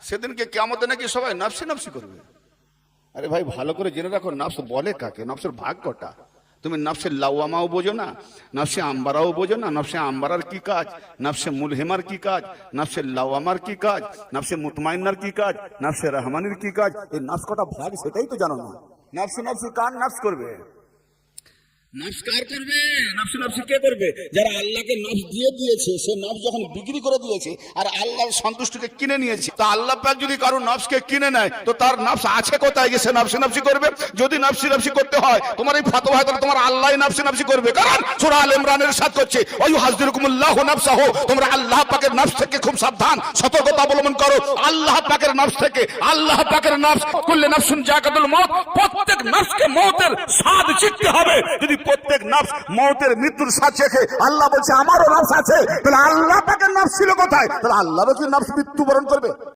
সেদিনকে কিয়ামতে নাকি সবাই নফসি নফসি করবে। আরে ভাই ভালো করে জেনে রাখো, নফস বলে কাকে, নফসের ভাগ কটা। তুমি নফসে লাওয়ামাও বোঝো না, নফসে আম্বারাও বোঝো না। নফসে আম্বারার কি কাজ, নফসে মুলহিমার কি কাজ, নফসে লাওয়ামার কি কাজ, নফসে মুতমাইন্নার কি কাজ, নফসে রহমানের কি কাজ। এই নফস কটা ভাগ সেটাই তো জানো না। নফসি নফসি কার নফস করবে? নফস কার করবে? নফসি নফসি কে করবে? যারা আল্লাহকে নফস দিয়ে দিয়েছে, সে নফস যখন বিক্রি করে দিয়েছে আর আল্লাহর সন্তুষ্টিকে কিনে নিয়েছে, তা আল্লাহ পাক যদি কারো নফসকে কিনে নেয় তো তার নফস আছে কোথায় গেছে নফসি নফসি করবে? যদি নফসি নফসি করতে হয় তোমার এই ফতোয়া হয় তাহলে তোমার আল্লাহই নফসি নফসি করবে। কারণ সূরা আল ইমরানের সাথ করছে ওয়াইহাযযিরুকুমুল্লাহু নাফসাহু, তোমরা আল্লাহ পাকের নফস থেকে খুব সাবধান, সতর্কতা অবলম্বন করো আল্লাহ পাকের নফস থেকে। আল্লাহ পাকের নফস কুল্লু নাফসিন যাকাতুল মউত, প্রত্যেক নফসকে মওতের স্বাদ চিখতে হবে। যদি প্রত্যেক নফস মওতের মৃত্যুর স্বাদ চেখে, আল্লাহ বলছে আমারও নফস আছে, তাহলে আল্লাহ পাকের নফস ছিল কোথায়? তাহলে আল্লাহও কি নফস মৃত্যুবরণ করবে?